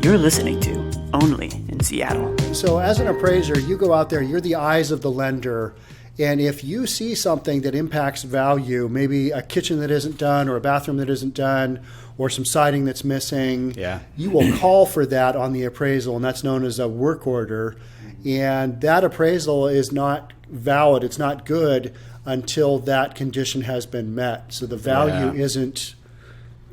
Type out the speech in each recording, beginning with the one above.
You're listening to Only in Seattle. So as an appraiser, you go out there, you're the eyes of the lender, and if you see something that impacts value, maybe a kitchen that isn't done or a bathroom that isn't done or some siding that's missing, you will call for that on the appraisal, and that's known as a work order. And that appraisal is not valid, it's not good until that condition has been met. So the value isn't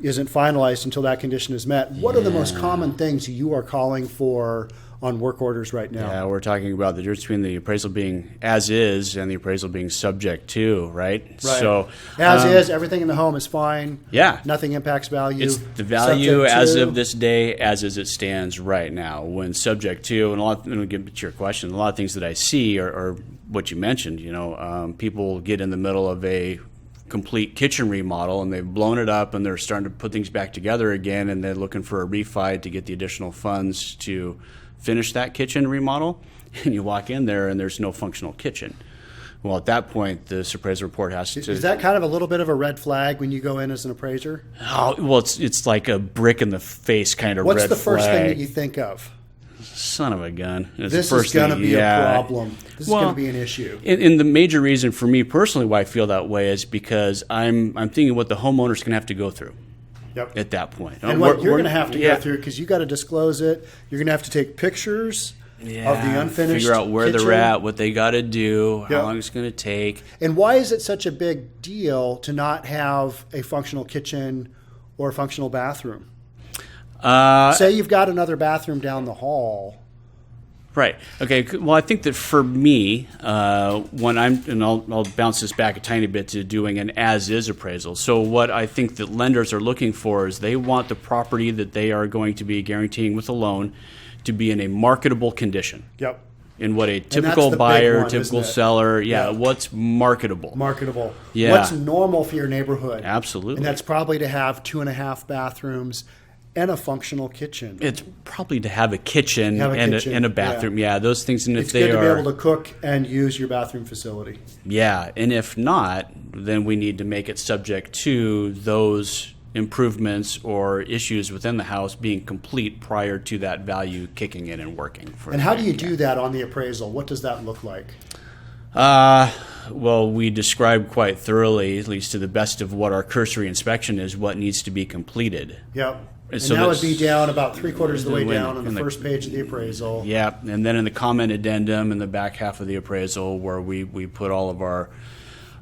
finalized until that condition is met. What are the most common things you are calling for on work orders right now? Yeah, we're talking about the difference between the appraisal being as is and the appraisal being subject to, right? Right. So as is, everything in the home is fine. Yeah. Nothing impacts value. It's the value as of this day, as it stands right now. When subject to, and let me get to your question, a lot of things that I see are what you mentioned. People get in the middle of a complete kitchen remodel and they've blown it up and they're starting to put things back together again, and they're looking for a refi to get the additional funds to finish that kitchen remodel, and you walk in there and there's no functional kitchen. Well, at that point, the appraisal report has to... Is that kind of a little bit of a red flag when you go in as an appraiser? Oh, well, it's like a brick in the face kind of red flag. What's the first thing that you think of? Son of a gun. This is going to be a problem. This is going to be an issue. And the major reason for me personally why I feel that way is because I'm thinking what the homeowner's going to have to go through. Yep. At that point. And what you're going to have to go through, because you got to disclose it, you're going to have to take pictures of the unfinished figure out where kitchen. they're at, what they got to do, how long it's going to take. And why is it such a big deal to not have a functional kitchen or a functional bathroom? Say you've got another bathroom down the hall. Right. Okay. Well, I think that for me, when I'll bounce this back a tiny bit to doing an as-is appraisal. So what I think that lenders are looking for is they want the property that they are going to be guaranteeing with a loan to be in a marketable condition. Yep. In what a typical buyer, typical seller, Yep. What's marketable? Marketable. Yeah. What's normal for your neighborhood? Absolutely. And that's probably to have 2.5 bathrooms and a functional kitchen. It's probably to have a kitchen and a bathroom. Yeah, those things. And if it's they good to are be able to cook and use your bathroom facility. Yeah, and if not, then we need to make it subject to those improvements or issues within the house being complete prior to that value kicking in and working. And how do you do that on the appraisal? What does that look like? Well, we describe quite thoroughly, at least to the best of what our cursory inspection is, what needs to be completed. Yep. And so that would be down about 3/4 of the way down on the first page of the appraisal. Yeah, and then in the comment addendum in the back half of the appraisal where we put all of our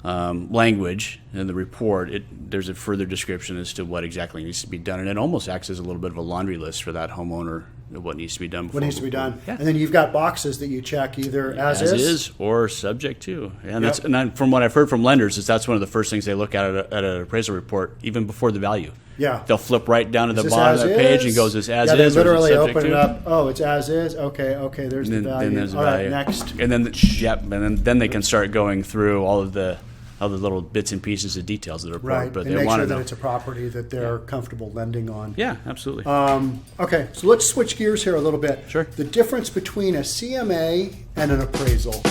language in the report, there's a further description as to what exactly needs to be done. And it almost acts as a little bit of a laundry list for that homeowner of what needs to be done. What needs to be done. Yeah. And then you've got boxes that you check either as is or subject to. And from what I've heard from lenders is that's one of the first things they look at an appraisal report, even before the value. Yeah. They'll flip right down to the bottom of that page and goes, "It's as is." They literally or open it up. Oh, it's as is. Okay, there's the value. Then there's the all value. right, next. And then, and then they can start going through all of the little bits and pieces of details of the report. Right, But and they make want sure to know that it's a property that they're comfortable lending on. Yeah, absolutely. Okay, so let's switch gears here a little bit. Sure. The difference between a CMA and an appraisal.